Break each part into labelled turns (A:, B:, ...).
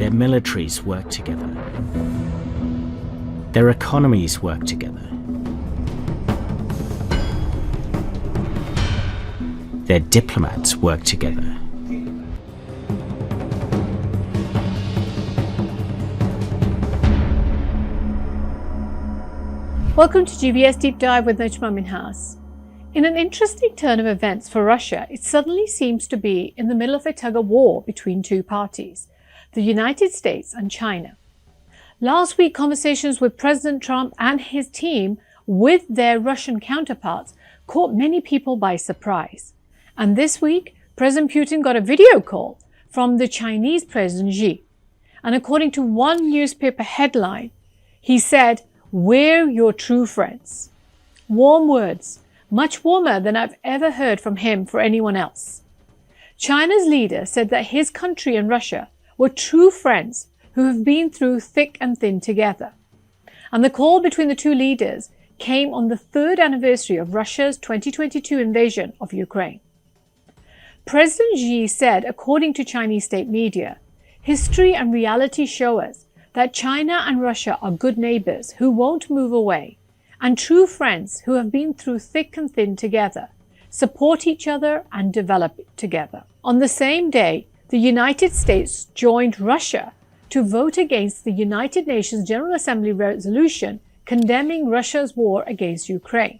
A: Their militaries work together. Their economies work together. Their diplomats work together.
B: Welcome to GBS Deep Dive with Najma Minhas. In an interesting turn of events for Russia, it suddenly seems to be in the middle of a tug-of-war between two parties, the United States and China. Last week, conversations with President Trump and his team with their Russian counterparts caught many people by surprise. And this week, President Putin got a video call from the Chinese President Xi. And according to one newspaper headline, he said, "We're your true friends." Warm words, much warmer than I've ever heard from him for anyone else. China's leader said that his country and Russia were true friends who have been through thick and thin together. And the call between the two leaders came on the third anniversary of Russia's 2022 invasion of Ukraine. President Xi said, according to Chinese state media, history and reality show us that China and Russia are good neighbors who won't move away, and true friends who have been through thick and thin together, support each other and develop together. On the same day, the United States joined Russia to vote against the United Nations General Assembly resolution condemning Russia's war against Ukraine.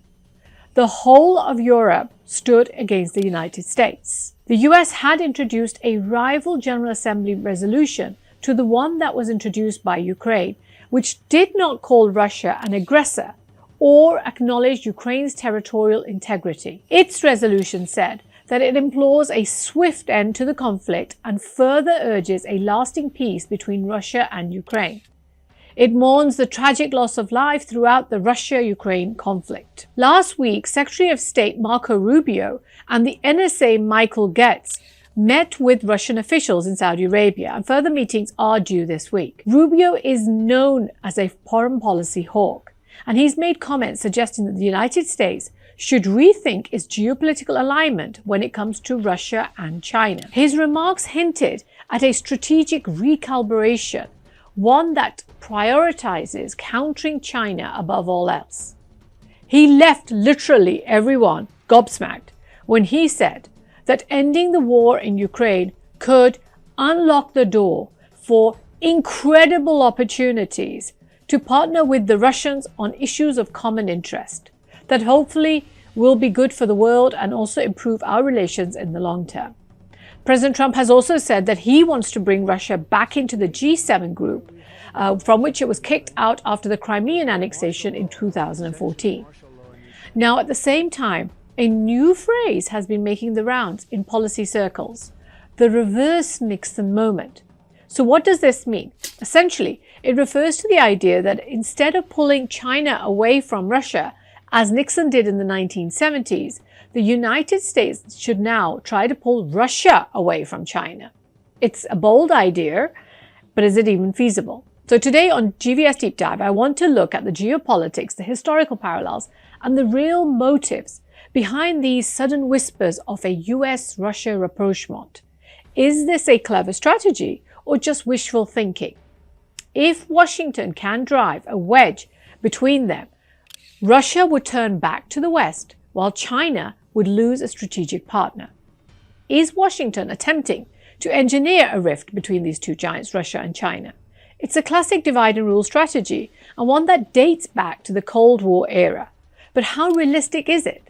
B: The whole of Europe stood against the United States. The US had introduced a rival General Assembly resolution to the one that was introduced by Ukraine, which did not call Russia an aggressor or acknowledge Ukraine's territorial integrity. Its resolution said that it implores a swift end to the conflict and further urges a lasting peace between Russia and Ukraine. It mourns the tragic loss of life throughout the Russia-Ukraine conflict. Last week, Secretary of State Marco Rubio and the NSA Michael Getz met with Russian officials in Saudi Arabia, and further meetings are due this week. Rubio is known as a foreign policy hawk, and he's made comments suggesting that the United States should rethink its geopolitical alignment when it comes to Russia and China. His remarks hinted at a strategic recalibration, one that prioritizes countering China above all else. He left literally everyone gobsmacked when he said that ending the war in Ukraine could unlock the door for incredible opportunities to partner with the Russians on issues of common interest that hopefully will be good for the world and also improve our relations in the long term. President Trump has also said that he wants to bring Russia back into the G7 group, from which it was kicked out after the Crimean annexation in 2014. Now, at the same time, a new phrase has been making the rounds in policy circles, the reverse Nixon moment. So what does this mean? Essentially, it refers to the idea that instead of pulling China away from Russia, as Nixon did in the 1970s, the United States should now try to pull Russia away from China. It's a bold idea, but is it even feasible? So today on GVS Deep Dive, I want to look at the geopolitics, the historical parallels, and the real motives behind these sudden whispers of a US-Russia rapprochement. Is this a clever strategy or just wishful thinking? If Washington can drive a wedge between them, Russia would turn back to the West, while China would lose a strategic partner. Is Washington attempting to engineer a rift between these two giants, Russia and China? It's a classic divide and rule strategy, and one that dates back to the Cold War era. But how realistic is it?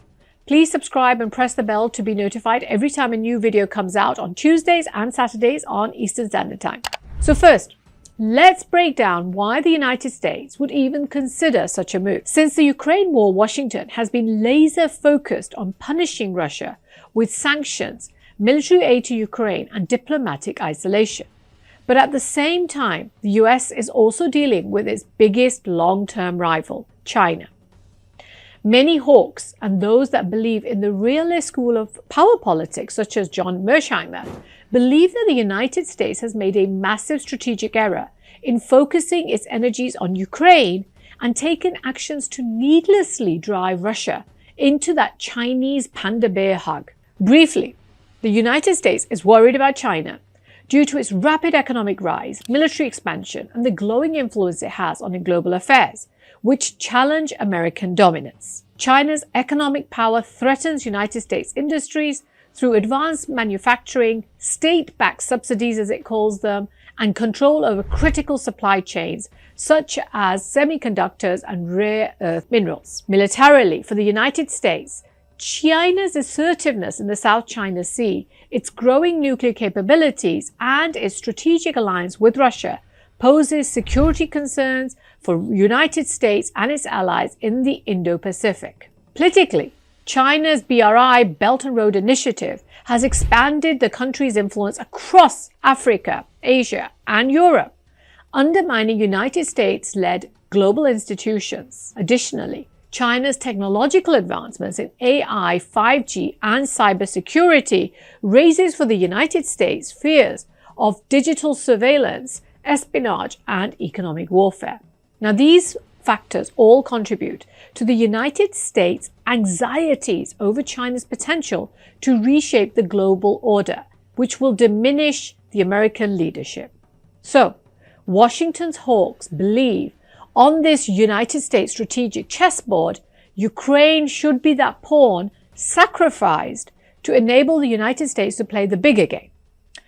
B: Please subscribe and press the bell to be notified every time a new video comes out on Tuesdays and Saturdays on Eastern Standard Time. So first, let's break down why the United States would even consider such a move. Since the Ukraine war, Washington has been laser focused on punishing Russia with sanctions, military aid to Ukraine, and diplomatic isolation. But at the same time, the US is also dealing with its biggest long-term rival, China. Many hawks and those that believe in the realist school of power politics, such as John Mersheimer, believe that the United States has made a massive strategic error in focusing its energies on Ukraine and taken actions to needlessly drive Russia into that Chinese panda bear hug. Briefly, the United States is worried about China due to its rapid economic rise, military expansion, and the growing influence it has on global affairs, which challenge American dominance. China's economic power threatens United States industries through advanced manufacturing, state-backed subsidies as it calls them, and control over critical supply chains such as semiconductors and rare earth minerals. Militarily, for the United States, China's assertiveness in the South China Sea, its growing nuclear capabilities, and its strategic alliance with Russia poses security concerns for the United States and its allies in the Indo-Pacific. Politically, China's BRI Belt and Road Initiative has expanded the country's influence across Africa, Asia, and Europe, undermining United States-led global institutions. Additionally, China's technological advancements in AI, 5G, and cybersecurity raises for the United States fears of digital surveillance, espionage, and economic warfare. Now, these factors all contribute to the United States' anxieties over China's potential to reshape the global order, which will diminish the American leadership. So, Washington's hawks believe on this United States strategic chessboard, Ukraine should be that pawn sacrificed to enable the United States to play the bigger game.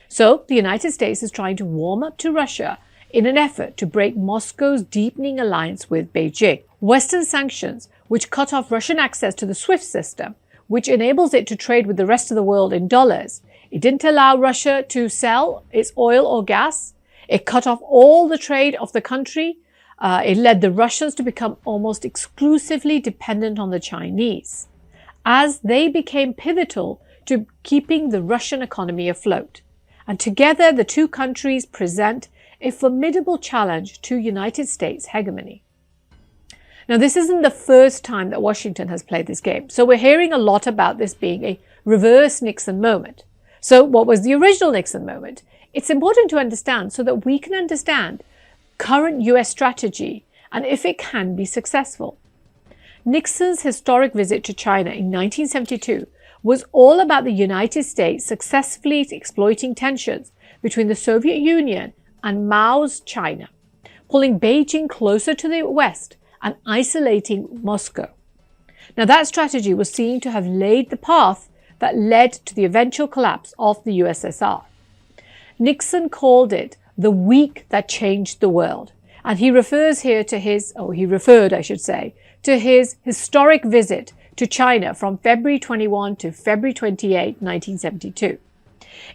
B: So, the United States is trying to warm up to Russia in an effort to break Moscow's deepening alliance with Beijing. Western sanctions, which cut off Russian access to the SWIFT system, which enables it to trade with the rest of the world in dollars. It didn't allow Russia to sell its oil or gas. It cut off all the trade of the country. It led the Russians to become almost exclusively dependent on the Chinese, as they became pivotal to keeping the Russian economy afloat. And together, the two countries present a formidable challenge to United States hegemony. Now, this isn't the first time that Washington has played this game, so we're hearing a lot about this being a reverse Nixon moment. So what was the original Nixon moment? It's important to understand so that we can understand current US strategy and if it can be successful. Nixon's historic visit to China in 1972 was all about the United States successfully exploiting tensions between the Soviet Union and Mao's China, pulling Beijing closer to the West and isolating Moscow. Now, that strategy was seen to have laid the path that led to the eventual collapse of the USSR. Nixon called it the week that changed the world, and he refers here to to his historic visit to China from February 21 to February 28, 1972.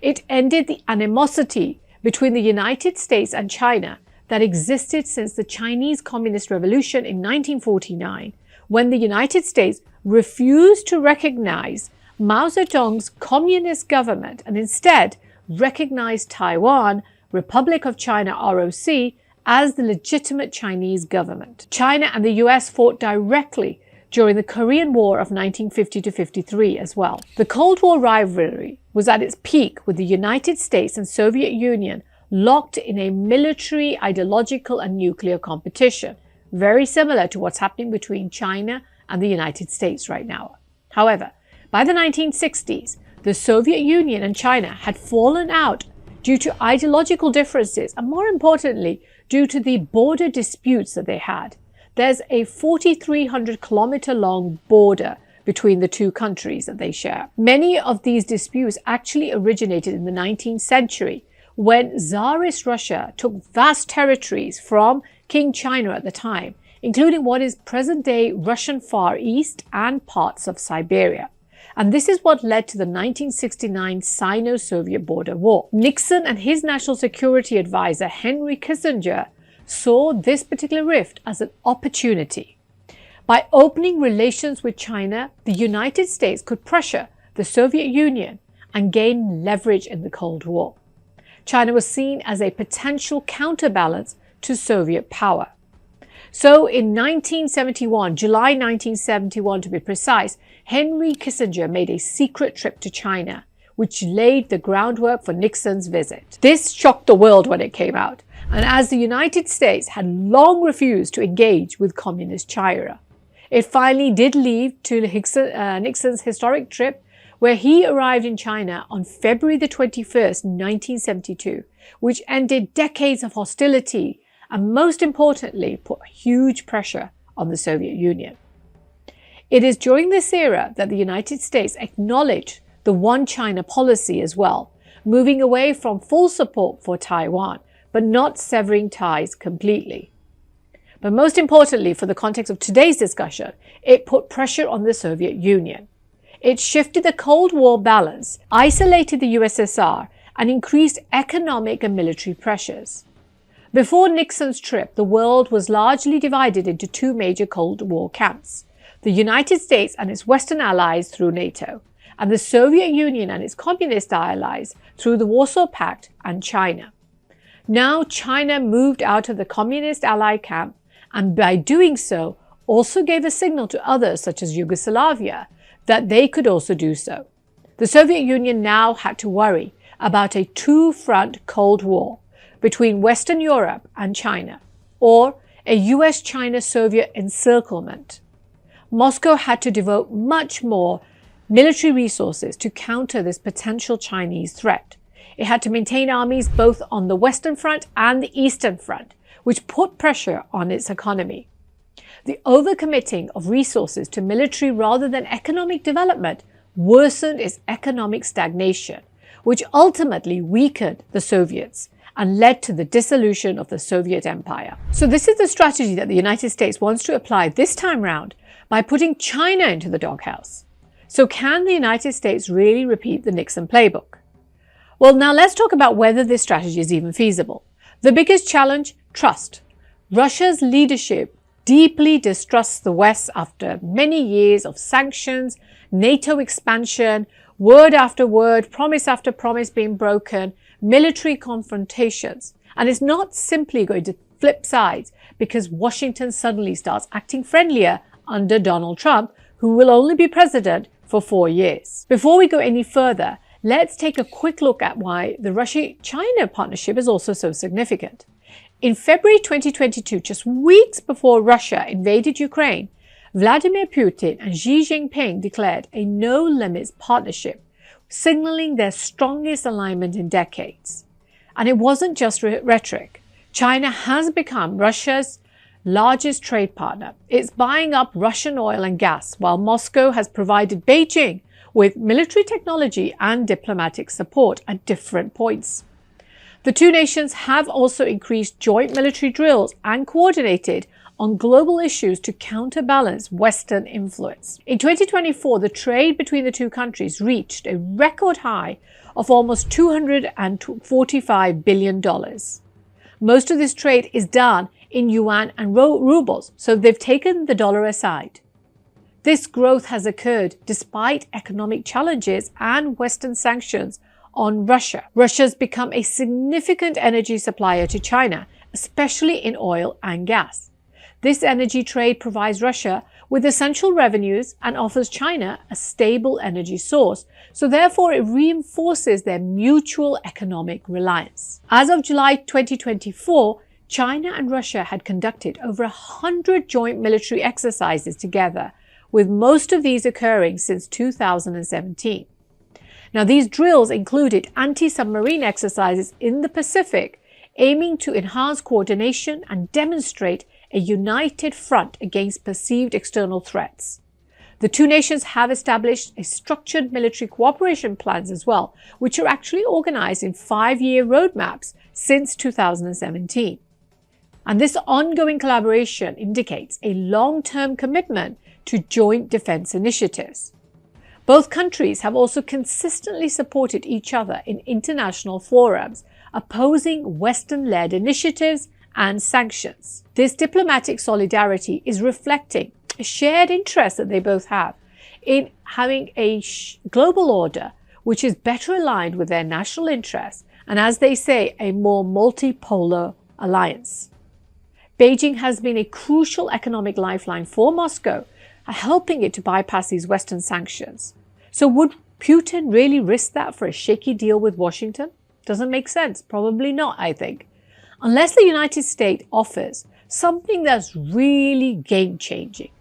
B: It ended the animosity between the United States and China that existed since the Chinese Communist Revolution in 1949, when the United States refused to recognize Mao Zedong's communist government and instead recognized Taiwan, Republic of China ROC, as the legitimate Chinese government. China and the US fought directly during the Korean War of 1950 to 53 as well. The Cold War rivalry was at its peak, with the United States and Soviet Union locked in a military, ideological, and nuclear competition, very similar to what's happening between China and the United States right now. However, by the 1960s, the Soviet Union and China had fallen out due to ideological differences and, more importantly, due to the border disputes that they had. There's a 4,300-kilometer long border between the two countries that they share. Many of these disputes actually originated in the 19th century, when Tsarist Russia took vast territories from King China at the time, including what is present-day Russian Far East and parts of Siberia. And this is what led to the 1969 Sino-Soviet border war. Nixon and his national security advisor, Henry Kissinger, saw this particular rift as an opportunity. By opening relations with China, the United States could pressure the Soviet Union and gain leverage in the Cold War. China was seen as a potential counterbalance to Soviet power. So in 1971, July 1971 to be precise, Henry Kissinger made a secret trip to China, which laid the groundwork for Nixon's visit. This shocked the world when it came out, and as the United States had long refused to engage with communist China, it finally did lead to Nixon's historic trip, where he arrived in China on February the 21st, 1972, which ended decades of hostility and, most importantly, put huge pressure on the Soviet Union. It is during this era that the United States acknowledged the One China policy as well, moving away from full support for Taiwan, but not severing ties completely. But most importantly, for the context of today's discussion, it put pressure on the Soviet Union. It shifted the Cold War balance, isolated the USSR, and increased economic and military pressures. Before Nixon's trip, the world was largely divided into two major Cold War camps: the United States and its Western allies through NATO, and the Soviet Union and its communist allies through the Warsaw Pact and China. Now China moved out of the communist ally camp, and by doing so also gave a signal to others such as Yugoslavia that they could also do so. The Soviet Union now had to worry about a two-front Cold War between Western Europe and China, or a US-China-Soviet encirclement. Moscow had to devote much more military resources to counter this potential Chinese threat. It had to maintain armies both on the Western Front and the Eastern Front, which put pressure on its economy. The overcommitting of resources to military rather than economic development worsened its economic stagnation, which ultimately weakened the Soviets and led to the dissolution of the Soviet Empire. So this is the strategy that the United States wants to apply this time round by putting China into the doghouse. So can the United States really repeat the Nixon playbook? Well, now let's talk about whether this strategy is even feasible. The biggest challenge: trust. Russia's leadership deeply distrusts the West after many years of sanctions, NATO expansion, word after word, promise after promise being broken, military confrontations. And it's not simply going to flip sides because Washington suddenly starts acting friendlier under Donald Trump, who will only be president for 4 years. Before we go any further, let's take a quick look at why the Russia-China partnership is also so significant. In February 2022, just weeks before Russia invaded Ukraine, Vladimir Putin and Xi Jinping declared a no-limits partnership, signaling their strongest alignment in decades. And it wasn't just rhetoric. China has become Russia's largest trade partner. It's buying up Russian oil and gas, while Moscow has provided Beijing with military technology and diplomatic support at different points. The two nations have also increased joint military drills and coordinated on global issues to counterbalance Western influence. In 2024, the trade between the two countries reached a record high of almost $245 billion. Most of this trade is done in yuan and rubles, so they've taken the dollar aside. This growth has occurred despite economic challenges and Western sanctions on Russia. Russia's become a significant energy supplier to China, especially in oil and gas. This energy trade provides Russia with essential revenues and offers China a stable energy source, so therefore it reinforces their mutual economic reliance. As of July 2024, China and Russia had conducted over 100 joint military exercises together, with most of these occurring since 2017. Now, these drills included anti-submarine exercises in the Pacific, aiming to enhance coordination and demonstrate a united front against perceived external threats. The two nations have established a structured military cooperation plans as well, which are actually organized in 5-year roadmaps since 2017. And this ongoing collaboration indicates a long-term commitment to joint defense initiatives. Both countries have also consistently supported each other in international forums, opposing Western-led initiatives and sanctions. This diplomatic solidarity is reflecting a shared interest that they both have in having a global order which is better aligned with their national interests and, as they say, a more multipolar alliance. Beijing has been a crucial economic lifeline for Moscow, helping it to bypass these Western sanctions. So would Putin really risk that for a shaky deal with Washington? Doesn't make sense. Probably not, I think. Unless the United States offers something that's really game-changing.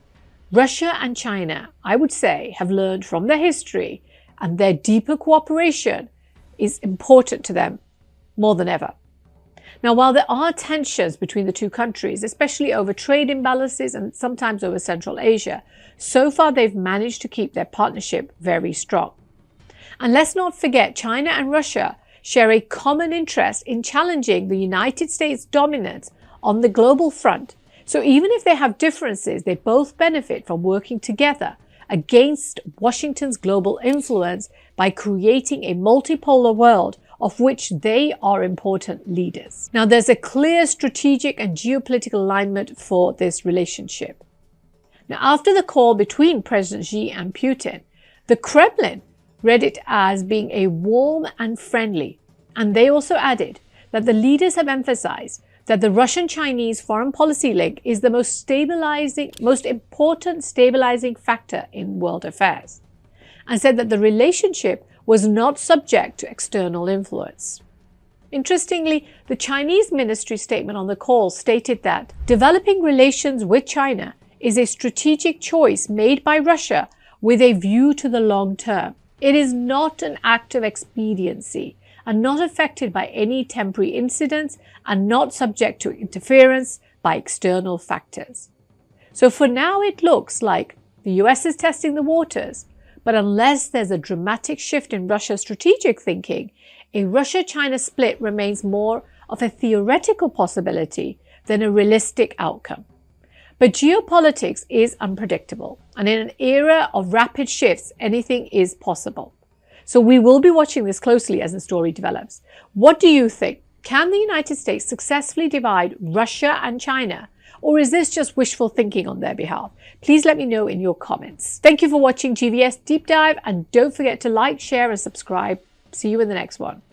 B: Russia and China, I would say, have learned from their history and their deeper cooperation is important to them more than ever. Now, while there are tensions between the two countries, especially over trade imbalances and sometimes over Central Asia, so far they've managed to keep their partnership very strong. And let's not forget, China and Russia share a common interest in challenging the United States' dominance on the global front. So even if they have differences, they both benefit from working together against Washington's global influence by creating a multipolar world of which they are important leaders. Now, there's a clear strategic and geopolitical alignment for this relationship. Now, after the call between President Xi and Putin, the Kremlin read it as being a warm and friendly, and they also added that the leaders have emphasized that the Russian-Chinese foreign policy link is the most important stabilizing factor in world affairs, and said that the relationship was not subject to external influence. Interestingly, the Chinese ministry statement on the call stated that developing relations with China is a strategic choice made by Russia with a view to the long term. It is not an act of expediency and not affected by any temporary incidents and not subject to interference by external factors. So for now, it looks like the US is testing the waters, but unless there's a dramatic shift in Russia's strategic thinking, a Russia-China split remains more of a theoretical possibility than a realistic outcome. But geopolitics is unpredictable, and in an era of rapid shifts, anything is possible. So we will be watching this closely as the story develops. What do you think? Can the United States successfully divide Russia and China? Or is this just wishful thinking on their behalf? Please let me know in your comments. Thank you for watching GVS Deep Dive, and don't forget to like, share, and subscribe. See you in the next one.